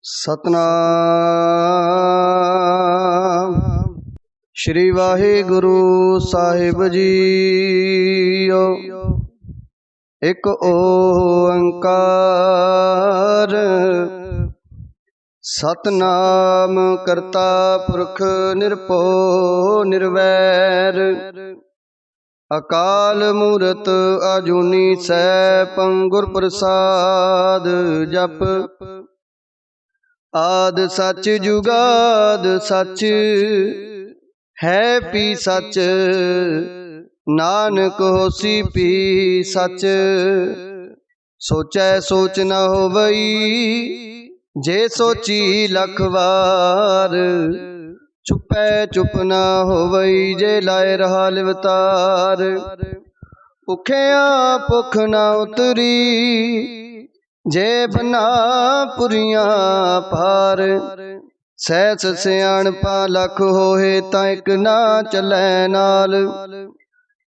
सतनाम श्री वाहिगुरु साहिब जीओ। एक ओंकार सतनाम करता पुरख निरभउ निर्वैर। अकाल मूरत आजूनी सैभं गुर प्रसाद जप। आद सच जुगाद सच है पी सच। नानक होसी पी सच। सोचै सोच न होवई जे सोची लख वार। चुपै चुप न होवई जे लाए रहा लिवतार। भुखिया भुख न उतरी जे बना पुरिया पार। सहस सियाणपा लख होए तां इक ना चलै नाल।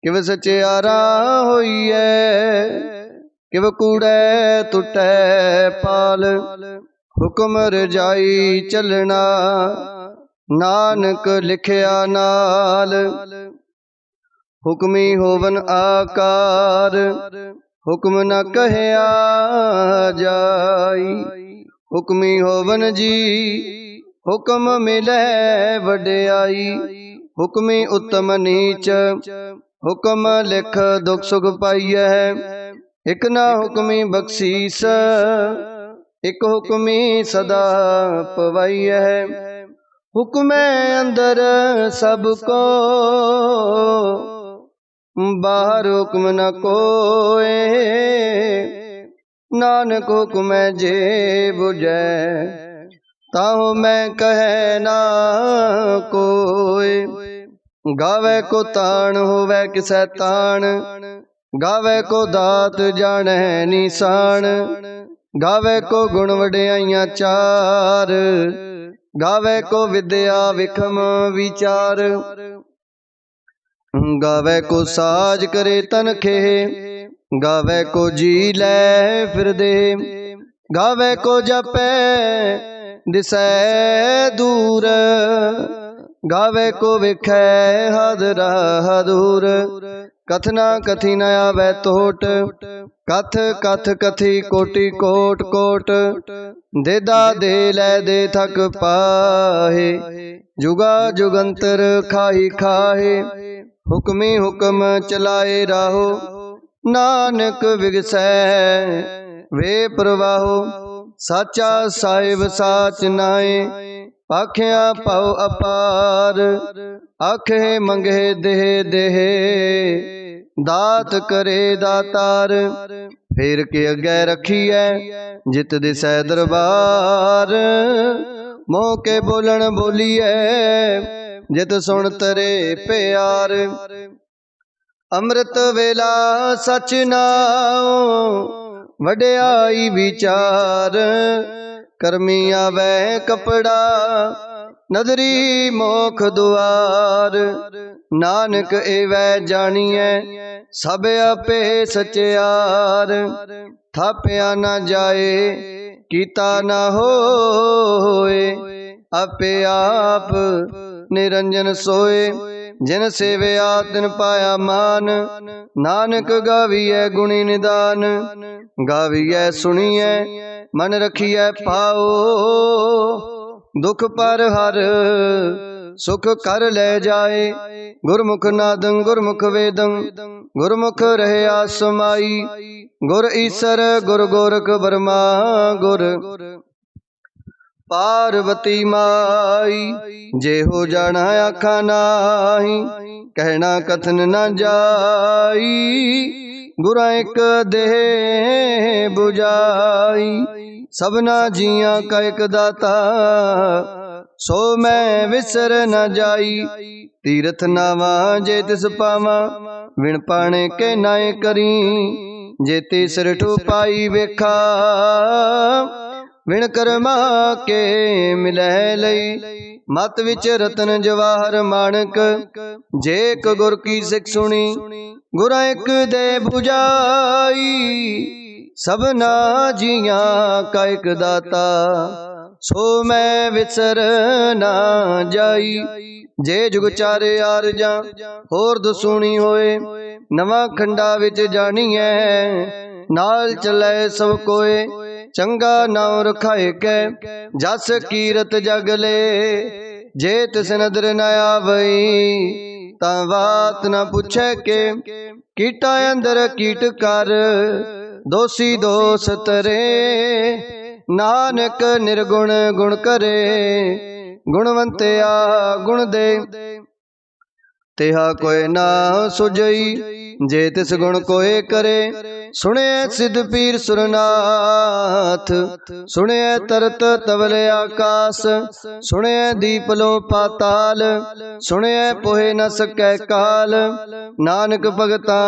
किव सचियारा होईऐ किव कूड़ै टुटै पाल। हुक्म रजाई चलना नानक लिखिया नाल। हुक्मी होवन आकार हुक्म न कहया जाई। हुक्मी होवन जी हुक्म मिलै वड्याई। हुक्मी उत्तम नीच हुक्म लिख दुख सुख पाईऐ। एक ना हुक्मी बख्शीस एक हुक्मी सदा पवाईऐ। हुक्मै अंदर सब को बाहर हुक्म न कोय। नानक हुक्मै जे बुझै ताहु मैं कहे ना कोय। गावे को ताण होवे किसै ताण गावे को दात जाने निशान। गावे को गुण वड्याइयां चार गावे को विद्या विखम विचार। गावे को साज करे तनखे गावे को जी लै फिर दे। गावे को जपै दिसै दूर गावे को विखै हादरा दूर। कथना कथी न आवे टोट कथ कथ कथी कोटि कोट कोट। देदा दे लै दे थक पाहे जुगा जुगंतर खाही खाहे। हुक्मी हुक्म चलाए राहो नानक विगसै वे प्रवाहो। साचा साहिब साच नाए आखिया पाओ अपार। आखे मंगे देह देह दात करे दातार। फेर के अगे रखिए जित दिसै दरबार। मोह के बोलन बोलिए जित सुन तरे प्यार। अमृत वेला सच नाओ वड्याई विचार। करमी आवे कपड़ा नदरी मोख दुआर। नानक एवै जानिए सब आपे सचियार। थाप्या न जाए कीता न होए आपे आप निरंजन सोए। जिन सेवया तिन पाया मान। नानक गावीऐ गुणी निदान। गावीऐ सुनिए मन रखिए पाओ। दुख पर हर सुख कर ले जाए। गुरमुख नादं गुरमुख वेदं गुरमुख रहे आसमाई। गुर ईसर गुर गोरख बर्मा गुर पार्वती माई। जे हो जाना आखा नाही कहना कथन न जाई। गुरा एक देह बुझाई सबना जिया का एक दाता। सो मैं विसर न जाई तीरथ नावा जे तिस पावा। विण पाने के नाए करी जे तीसर ठू पाई वेखा। विण कर्मा के मिलै लई मत विच रतन जवाहर माणक। जे एक गुर की सिख सुनी गुर एक दे बुझाई। सबना जिया का एक दाता सो मैं विसर ना जाई। जे जुग चारे आरजा होर दसूनी होए, नवा खंडा विच जानिए नाल चलै सब कोए। चंगा नाम रखाए कै जस कीरत जग ले, जे तिस नदर न आवई तां बात न पुछै के। कीटा अंदर कीट कर दोषी दोष तरे, नानक निर्गुण गुण करे गुणवंतिया गुण दे। तेहा कोई ना सुझई जे तिस गुण कोई करे, सुने सिद्ध पीर सुरनाथ सुने तरत तवले आकाश, सुने दीप लो पाताल सुने पोहे न सकै काल। नानक भगता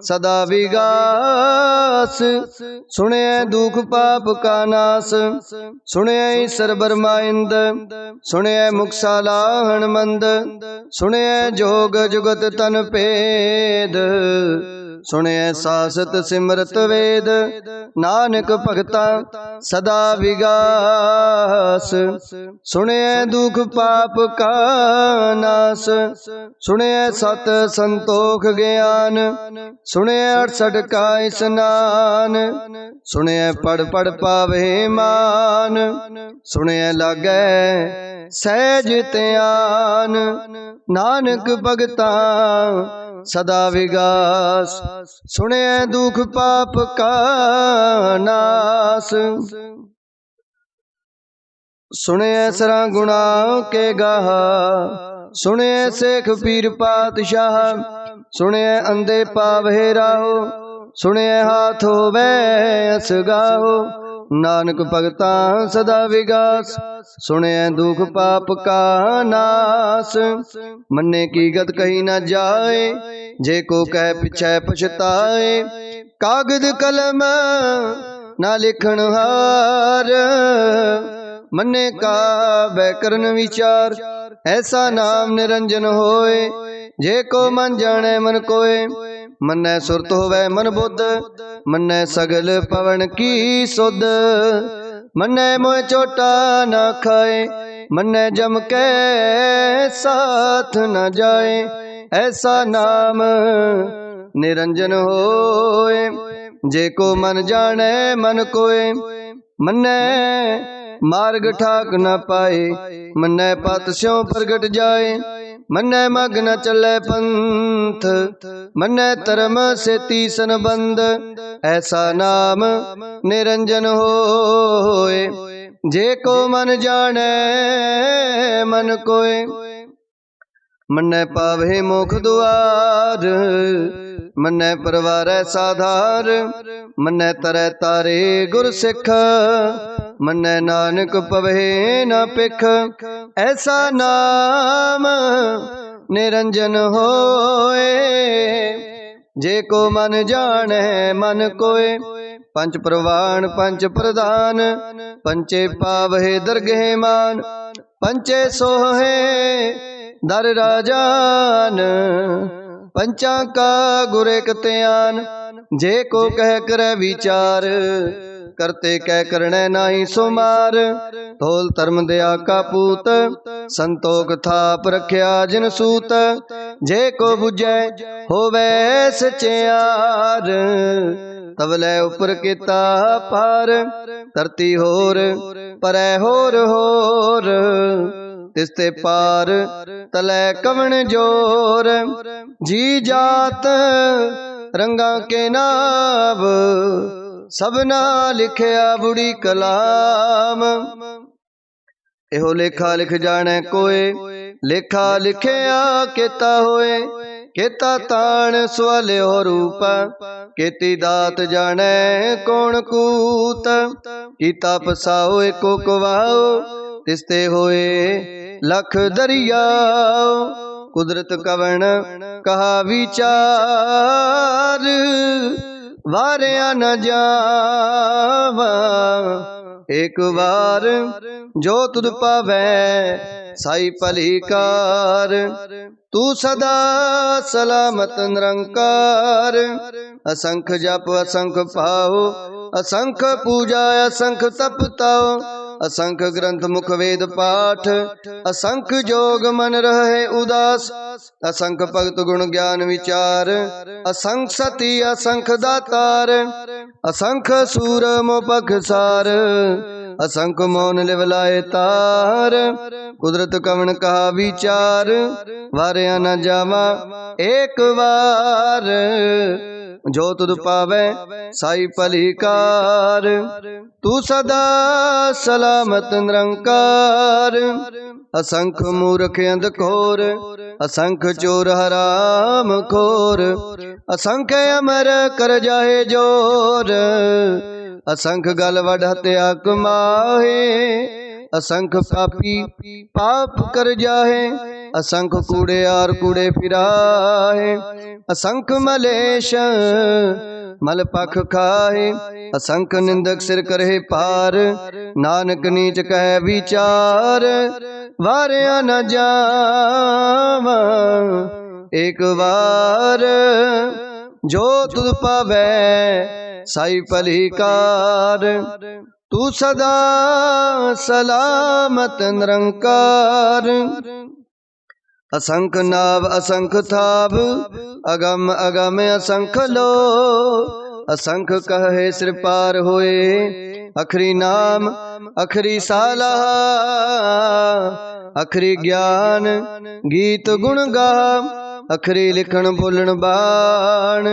सदा विगास, सुने दुख पाप का नाश, सुने ईश्वर ब्रह्मा इंद, सुने मुक्साला हणमंद, सुने जोग जुगत तन पेद, सुने सासत सिमरत वेद। नानक भगता सदा विगास, सुने दुख पाप का नाश, सुने सत संतोख ज्ञान, सुने 68 का स्नान, सुने पढ़ पढ़ पावे मान, सुने लागे सहज त्यान। नानक भगता सदा विगास, सुने दुख पाप का नाश, सुने सरा गुणा के गाहा, सुने शेख पीर पातशाह, सुने अंधे पावे राहो, सुने हाथ होवे असगाहो। नानक भगता सदा विगास, सुने दुख पाप का नाश, मन्ने की गत कही न जाए, जे को कह पिछे पछताए। कागद कलम ना लिखन हार, मन्ने का बैकरण विचार, ऐसा नाम निरंजन होए। जे को मन जाने मन कोय, मन्ने सुरत होवे मन बुद्ध, मन्ने सगल पवन की सुध। मन्ने मोह चोटा न खाए, मन्ने जम के साथ न जाए। ऐसा नाम निरंजन होए, जे को मन जाने मन कोय, मन्ने मार्ग ठाक न पाए, मन्ने पत स्यों प्रगट जाए। मन्ने मग न चले पंथ, मन्ने धर्म से तीसन बंद। ऐसा नाम निरंजन होए, जे को मन जाने मन कोय, मन्ने पावे मोख दुआर। मन्ने परवारै साधार, मन्ने तरह तारे गुर सिख, मन्ने नानक पवे न पिख। ऐसा नाम निरंजन होए, जे को मन जाने मन कोय। पंच प्रवाण पंच प्रधान, पंचे पावहे दरगह मान, पंचे सोहे दर राजान। पंचा का गुर एक त्यान, जे को कह करे विचार, करते कह करने नाही सुमार। धोल धर्म दया का पूत, संतोख थाप रख्या जिन सूत। जे को बुझे होवे सचियार, तवले उपर किता पार। धरती होर परै होर होर, तिसते पार तले कवण जोर। जी जात रंगा के नाव, सबना लिखया बुढ़ी कलाम। एहो लेखा लिख जाने कोय, लेखा लिखया केता होए। केता ताण सवाले हो रूप, केती दात जाने कौन कूत। कीता पसाओ एको कवाओ, तिसते होए लख दरियाओ। कुदरत कवण कहा विचार, वारिया न जावा एक बार। जो तुद पावे साई भलीकार, तू सदा सलामत निरंकार। असंख जप असंख पाओ, असंख पूजा असंख तप ताओ। असंख ग्रंथ मुख वेद पाठ, असंख जोग मन रहे उदास, असंख भगत गुण ज्ञान विचार, असंख सती असंख दातार, असंख सूर मोपख सार, असंख मौन लिवलाए तार, कुदरत कवन कहा विचार, वारिया न जावा एक बार, जो तुद पावे साई भलीकार, तू सदा सलामत निरंकार, असंख मूर्ख अंधखोर, असंख चोर हराम खोर, असंख अमर कर जाहे जोर, असंख गल वड हत्या कमाहे, असंख पापी पाप कर जाहे, असंख कूड़ेयार कूड़े फिराहे, असंख मलेश मल पख खाए, असंख निंदक सिर करे पार, नानक नीच कह विचार, वारिया न जावा एक बार, जो तुद पावे साई भलीकार, तू सदा सलामत निरंकार, असंख नाभ असंख थाप, अगम अगम असंख लो, असंख कहे सिर पार होए, अखरी नाम अखरी सालह, अखरी ज्ञान गीत गुण गा, अखरी लिखण बोलण बाण,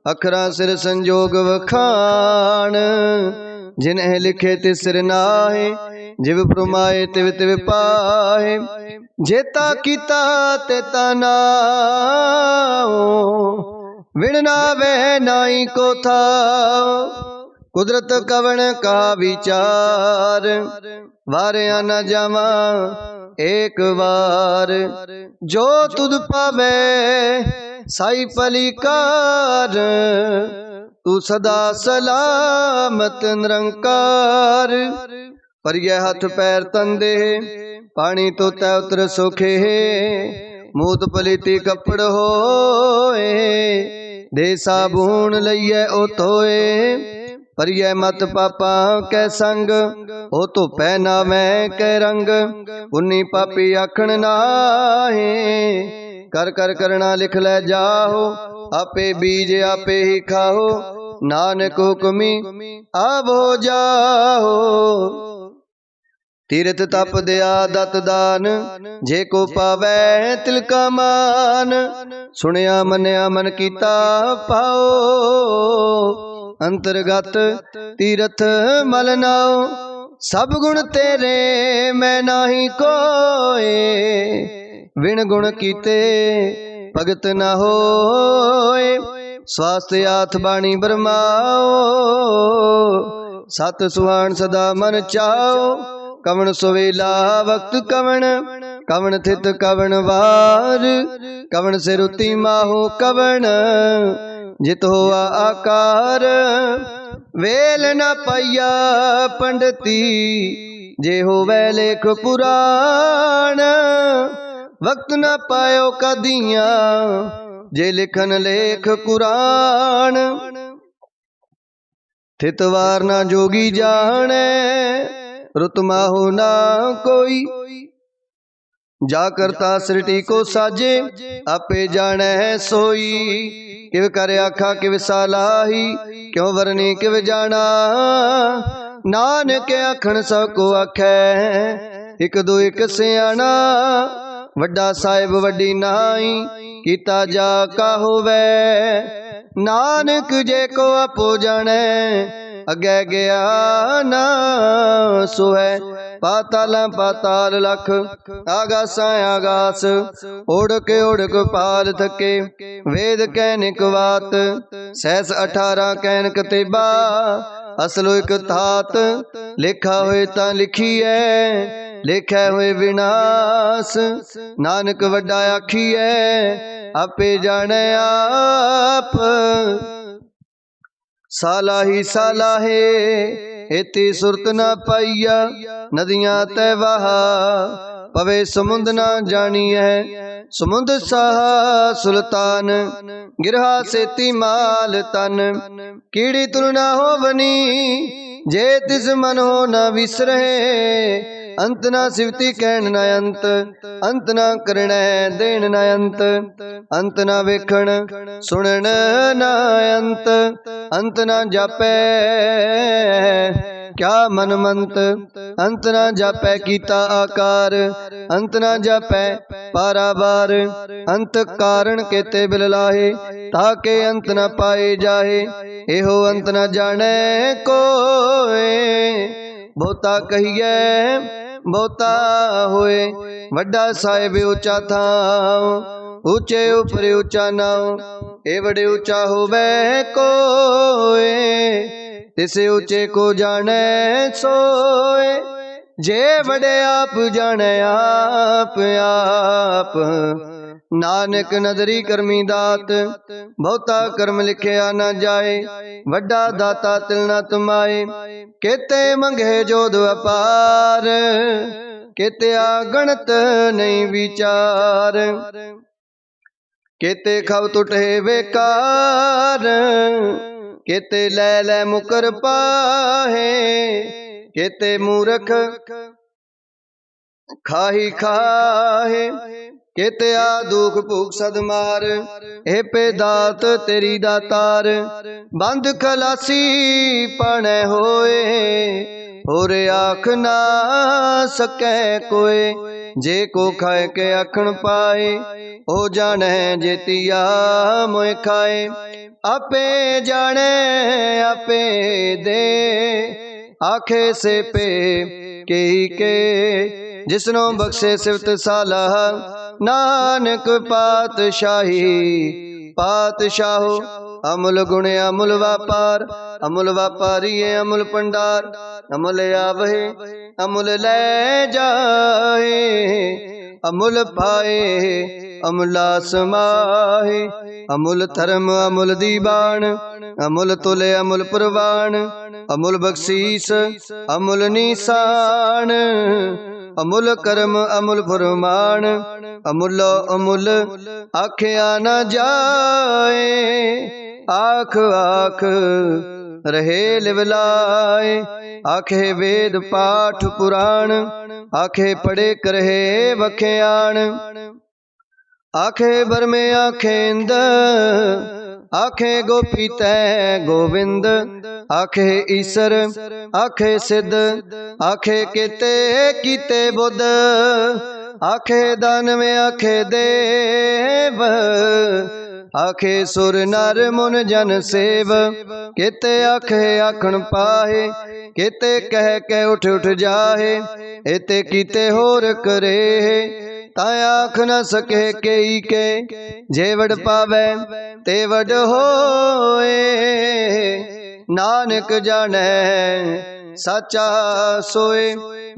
अखरा सिर संजोग वखाण, जिन्हें लिखे तिस सिर नाहे, जिव फरमाए तिव तिव पाहे, जेता कीता तेता नाओ, विण नावे नाई को थाओ, कुदरत कवन का विचार, वारिया न जावा एक बार, जो तुद पावे साई भलीकार, तू सदा सलामत निरंकार, पर यह हथ पैर तंदे, पानी तो तै उतर सोखे, मूत पलीती कपड़ होए, दे साबून लइए ओ धोए, पर यह मत पापा कै संग, ओ तो पहना मैं कै रंग, उन्नी पापी आखण नाहे, कर कर करना लिख ले जाहो, आपे बीज आपे ही खाओ, नानक हुक्मी आवो जाहो, तीरथ तप दया दत दान, जे को पावै तिलका मान, सुनिया मनिया मन कीता पाओ, अंतर्गत तीरथ मल नाओ, सब गुण तेरे मैं नाही कोए, विण गुण कीते भगत न होए, स्वास्थ्य आथ बाणी बरमाओ, सत सुहान सदा मन चाओ, कवन सुवेला वक्त कवन, कवन थित कवन वार, कवन सिरुति माहो कवन, जित होआ आकार, वेल न पाइया पंडिती, जे होवै लेख पुराण, वक्त न पायो कदिया, जे लिखन लेख कुरान, थित वार न जोगी जाने, रुत माहो ना कोई, जा करता सृष्टि को साजे, आपे जाने है सोई, किव कर आखा किव सालाही, क्यों वरनी किव जाना, नानक आखण सब को आखै, एक दो एक सियाणा, वड्डा साहिब वड्डी नाई, कीता जा का होवै, नानक जे को आपो जाने, अगे गया ना सोहै, पाताल पाताल लख, आगासा आगास, ओढ़क ओढ़क पाल थके, वेद कैनिक वात, सहस 18 कैनक तेबा, असलो एक थात, लिखा होए ता लिखीए, लिखै होए विनाश, नानक वड्डा आखीए, आपे जाने आप, साला ही साला है, एती सुरत ना पाइया, नदियां तै वहा, पवे समुंद ना जानिए, समुंद साह सुल्तान, गिरहा सेती माल तन, कीड़ी तुल ना हो बनी, जे तिस मन हो न विसरहे। अंत ना सिवती कहन न अंत, अंत ना करण देन न अंत, अंत ना वेखण सुनन न अंत, अंत ना जापै क्या मन मंत, अंत ना जापै कीता आकार, अंत ना जापै पारावार, अंत कारण केते बिल लाहे, ताके अंत न पाए जाहे। एहो अंत न जाने कोय, बहुता कहिए बहुता होए, वड्डा साहिब ऊंचा थाव, ऊंचे ऊपर ऊंचा नाव, ए बड़े ऊंचा होवे कोय, तिसे ऊंचे को जाने सोए। जे बड़े आप जाने आप आप, नानक नदरी करमी दात, बहुता कर्म लिखिया न जाए, वड्डा दाता तिल न तुमाए। केते मंगे जोध अपार, केते आगणत नहीं विचार, केते खब टूटे बेकार, केते लै लै मुकर पाहे, केते मूरख खाही खाहे, केते आ दुख भूख सद मार। हे पे दात तेरी दातार, बंद खलासी पाने होए, होरे आख ना सकै कोय। जे को खाए के आखण पाए, ओ जाने जेतिया मोए खाए। आपे जाने आपे दे, आखे से पे के जिसनो बख्शे सिफत सालाह, नानक पातशाही पातशाहो। अमुल गुण अमुल व्यापार, अमुल व्यापारी अमुल पंडार, अमुल आवहे अमुल ले जाए, अमुल पाए अमुला समाहे। अमुल धर्म अमुल दीवान, अमुल तुले अमुल पुरवान, अमुल बख्शीस अमुल निशान, अमुल कर्म अमुल फरमान, अमुल अमुल आख्या न जाए। आख आख रहे लिवलाए, आखे वेद पाठ पुराण, आखे पढ़े करहे वख्याण। आखे बरमे आखे इंद, आखे गोपी तै गोविंद, आखे ईसर आखे सिद्ध, आखे केते कीते बुध, आखे दानव आखे देव, आखे सुर नर मुन जन सेव। केते आखे आखण पाहे, केते कह के उठ उठ जाहे, एते कीते होर करे, ताया आख न सके केई के। जे वड पावे ते वड होए, नानक जाने साचा सोए।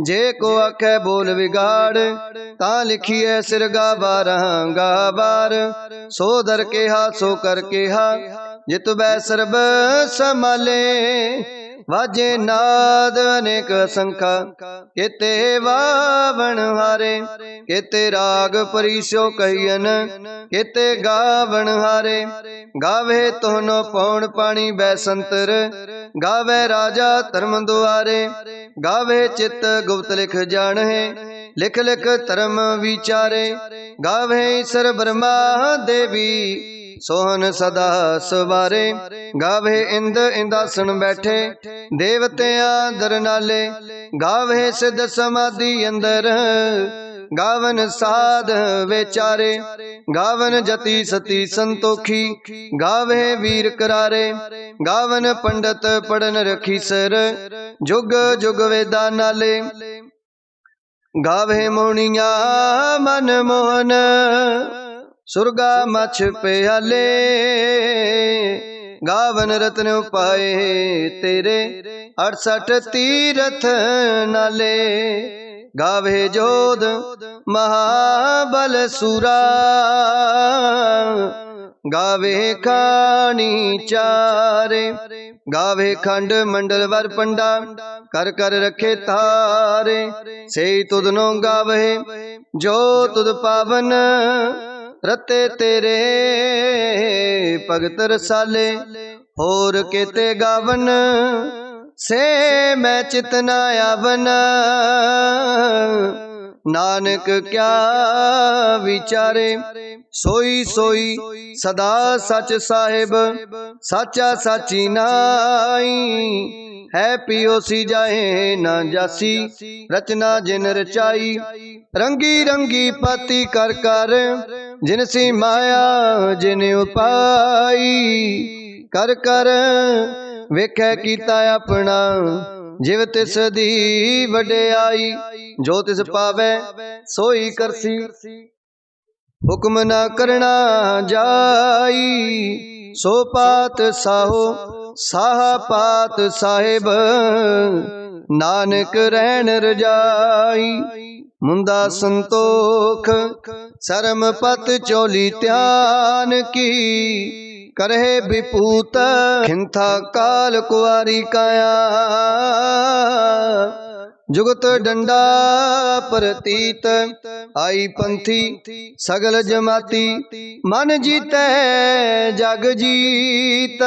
जे को आखे बोल बिगाड़, ता लिखिए सिर गाबार गाबार। सो दर केहा सो कर केहा, जित बै सर्ब समाले। वाजे नाद अनेक संखा, केते वावण हारे, केते राग परिसो कहियन, केते गावण हारे। गावे तोहनो पौण पाणी बैसंतर, गावे राजा धर्म दुआरे। गावे चित गुप्त लिख जानहे, लिख लिख धर्म विचारे। गावे ईश्वर ब्रह्मा देवी, सोहन सदा सवारे। गावे इंद इंदासन बैठे, देवतिया दर नाले। गावे सिद्ध समाधि अंदर, गावन साध बेचारे। गावन जति सती संतोखी, गावे वीर करारे। गावन पंडित पढ़न रखी सर, जुग जुग वेदा नाले। गावे मोहनिया मन मोहन, सुरगा मछ प्याले। गावन रत्न उपाए तेरे, 68 तीरथ नाले। गावे जोध महाबल सूरा, गावे खानी चारे। गावे खंड मंडल वर पंडा, कर कर रखे तारे। से तुदनो गावे जो तुद पावन, रते तेरे भगत रसाले। होर केते गावन से मैं चित न आवन। नानक क्या विचारे सोई सोई सदा सच साहिब। साचा साची नाई है पियोसी जाए ना जासी। रचना जिन रचाई रंगी रंगी पाती कर कर। जिनसी माया जिन उपाई कर कर। वेखै कीता अपना जिव तिस दी वड्याई। जो तिस पावै सोई करसी हुक्म न करना जाई। सो पात साहो साहा पात साहिब। नानक रहन रजाई। मुंदा संतोख शर्म पत चोली त्यान की। करहे विपूत खिंथा काल कुआरी काया। जुगत डंडा प्रतीत आई पंथी सगल जमाती। मन जीतै जग जीत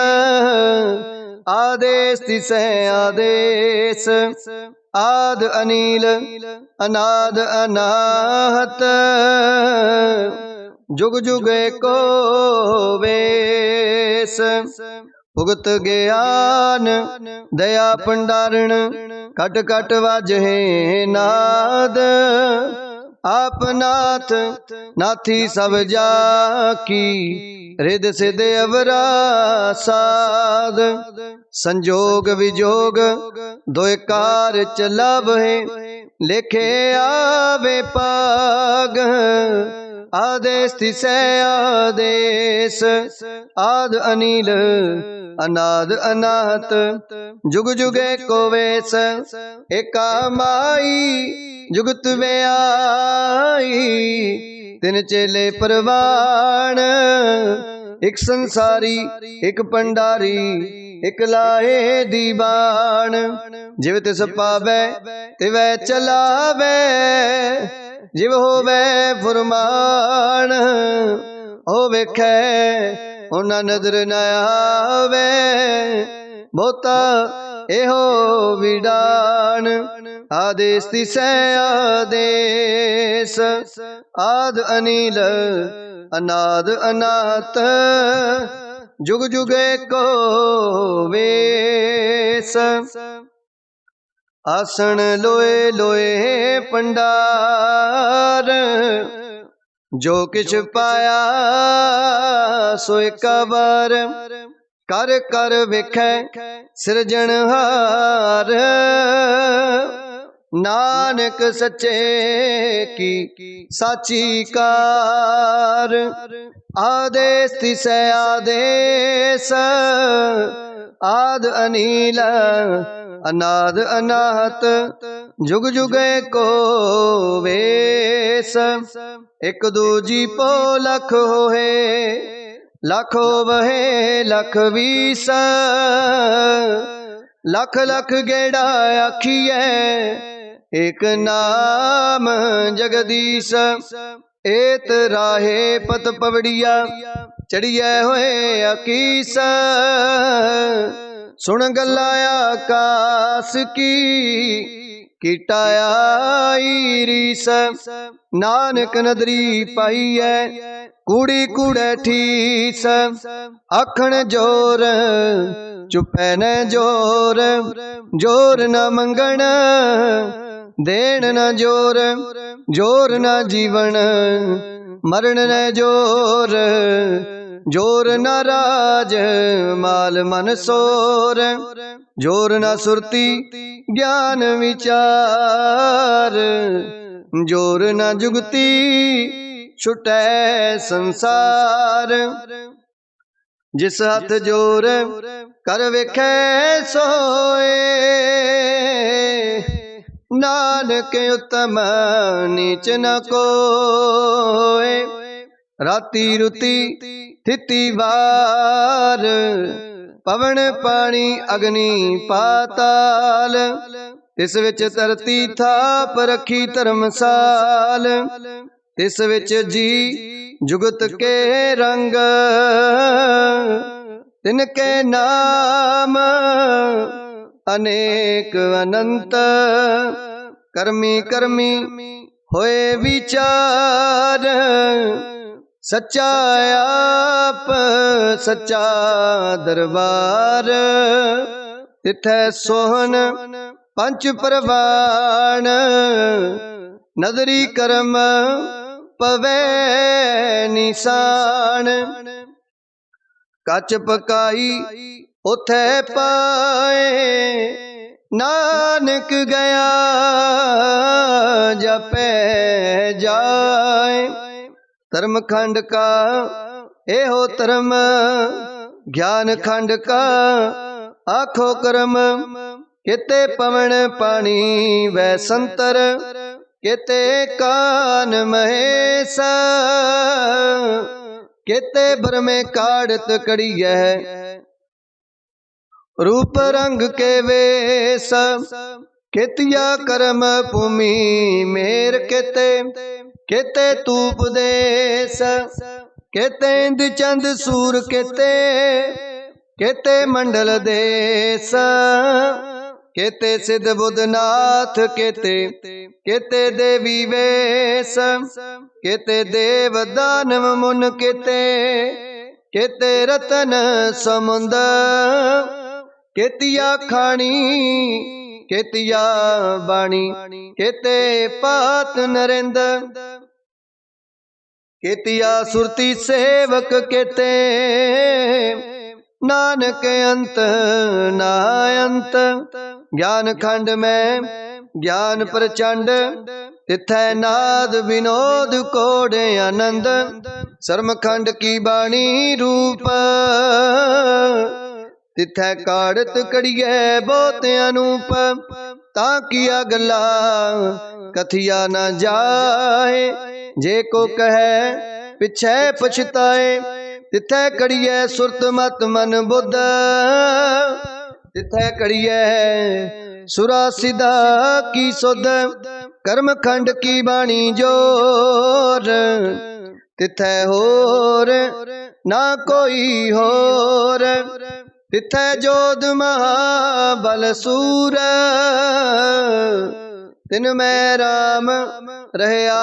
आदेश तिसै आदेश। आद अनील अनाद अनाहत जुग जुग एको वेश। भुगत ज्ञान दया भंडारण कट कट वाजहे नाद। आप नाथ नाथी सब जाकी रिद सिद अवरा साध। संजोग विजोग दोय कार चला बहे लेखे आवे पाग। आदेश तिसै आदेश आद अनील अनाद अनाहत जुग जुग एको वेश। एका माई जुगत में आई तिन चेले परवान। एक संसारी एक पंडारी एक लाए दीवान। जिव तिस पावै तिवै चलावै जिव होवै फुरमान। हो वेखै उन्हां नजर न आवे बहुता एहो विडान। आदेश तिसै आदेश आद अनील अनाद अनाथ जुग जुग एको वेश। आसन लोए लोए पंडार जो किछ पाया सो एक बार। कर कर वेखै सिरजनहार। नानक सच्चे की साची कार। आदेश तिसै आदेश आद अनील अनाद अनाहत जुग जुग एको वेश। एक दूजी पो लख होए लख होवहे लख बीस। लख लख गेड़ा आखिए एक नाम जगदीश। एत राहे पत पवड़िया चढ़िए होए अकीस। सुन गल्ला आकाश की किटाई रीस। नानक नदरी पाई है कूड़ी कूड़े ठीस। आखण जोर चुपै न जोर जोर न मंगण देण न जोर जोर न जीवन मरण न जोर जोर न राज माल मन सोर। जोर न सुरती ज्ञान विचार जोर न जुगती छुटै संसार। जिस हथ जोर कर वेखै सोए नानक उत्तम नीच न कोय। राती रुती थिति वार पवन पानी अग्नि पाताल। तिस विच धरती थाप रखी धर्मसाल। तिस विच जी जुगत के रंग तिनके नाम अनेक अनंत कर्मी कर्मी होए विचार सच्चा आप सच्चा दरबार तिथै सोहन पंच प्रवाण नदरी कर्म पवै निशान कच पकाई उथे पाए नानक गया जपै जाए धर्म खंड का एहो धर्म ज्ञान खंड का आखो कर्म केते पवन पानी वै संतर केते कान महेश केते भरमे काढ़त कड़िय रूप रंग के वेश केतिया कर्म भूमि मेर केते केते तूप देश केते इंद चंद सूर केते केते मंडल देश केते सिद्ध बुद्धनाथ केते केते देवी वेश केते देव दानव मुन केते केते रतन समुंद केतिया खाणी केतिया बाणी केते पात नरेंद केतिया सुरती सेवक केते नानक अंत नायंत ज्ञान खंड में ज्ञान प्रचंड तिथै नाद विनोद कोडे आनंद शर्म खंड की बाणी रूप तिथै काढ़त कड़िए बहुत अनूप ताकिया गला कथिया न जाए जे को कहे पिछे पछताए तिथै कड़िए सुरत मत मन बुद्ध तिथै कड़िए सुरा सिदा की सुध कर्म खंड की बाणी जोर तिथै होर ना कोई होर तिथै जोध महाबल सूर तिन में राम रहया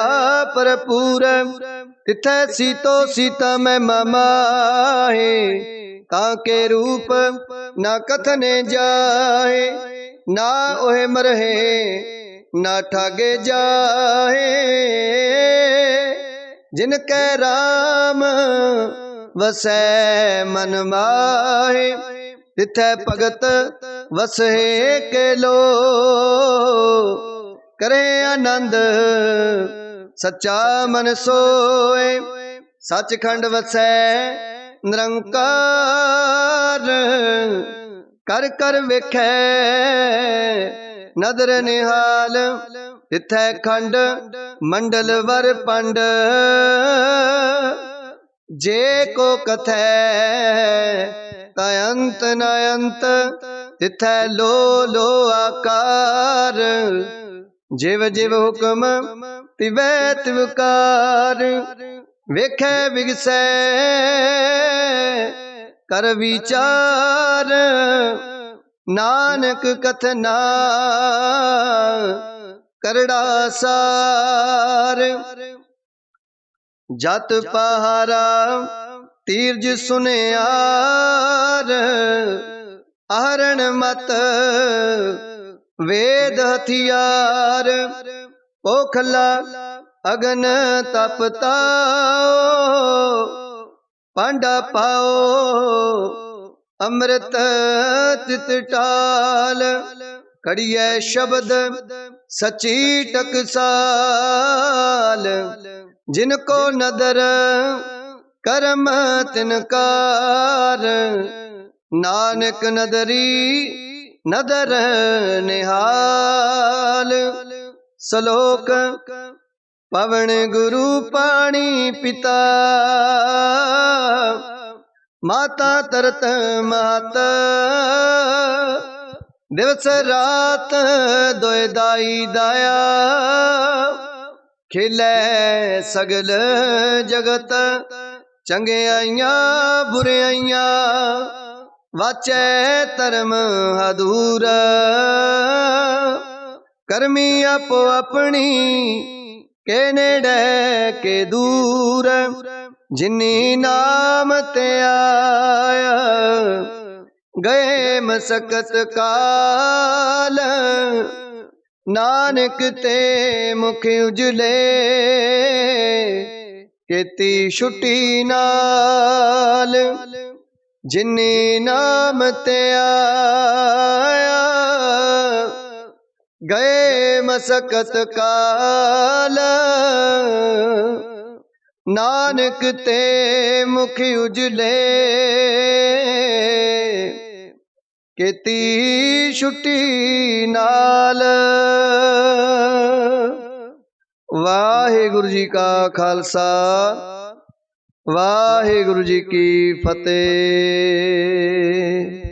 भरपूर तिथै सीतो सीता में ममाहे ताके रूप ना कथने जाए ना ओहे मरहे ना ठागे जाए जिनके राम वसै मन माहे तिथै भगत वसे के लो करे आनंद सच्चा मन सोए सचखंड वसै निरंकार कर कर वेखै नदर निहाल तिथै खंड मंडल वर पंड जे को कथै तयंत नयंत तिथै लो लो आकार जिव जिव हुक्म तिवै तिवकार वेखै विगसै कर विचार नानक कथना करड़ा सार जत पहारा तीर्ज सुनियार आहरण मत वेद हथियार ओखला अगन तपताओ पांडा पाओ अमृत तित टाल कड़िए शब्द सची टकसाल जिनको नदर करम तिनकार नानक नदरी नदर निहाल सलोक पवन गुरु पानी पिता माता तरत मात दिवस रात दोए दाई दाया खिलै सगल जगत चंगे आइया बुरे आइया ਵਾਚੈ ਧਰਮ ਹਦੂਰ ਕਰਮੀ ਆਪੋ ਆਪਣੀ ਕੇ ਨੇੜੇ ਕੇ ਦੂਰ ਜਿਨੀ ਨਾਮ ਤੇ ਆਇਆ ਗਏ ਮਸਕਤ ਕਾਲ ਨਾਨਕ ਤੇ ਮੁਖ ਉਜਲੇ ਕੀਤੀ ਛੁੱਟੀ ਨਾਲ ਜਿਨੀ ਨਾਮ ਤੇ ਆਇਆ ਗਏ ਮਸਕਤ ਕਾਲ ਨਾਨਕ ਤੇ ਮੁਖ ਉਜਲੇ ਕੀਤੀ ਛੁੱਟੀ ਨਾਲ। ਵਾਹਿਗੁਰੂ ਜੀ ਕਾ ਖਾਲਸਾ ਵਾਹਿਗੁਰੂ ਜੀ ਕੀ ਫਤਿਹ।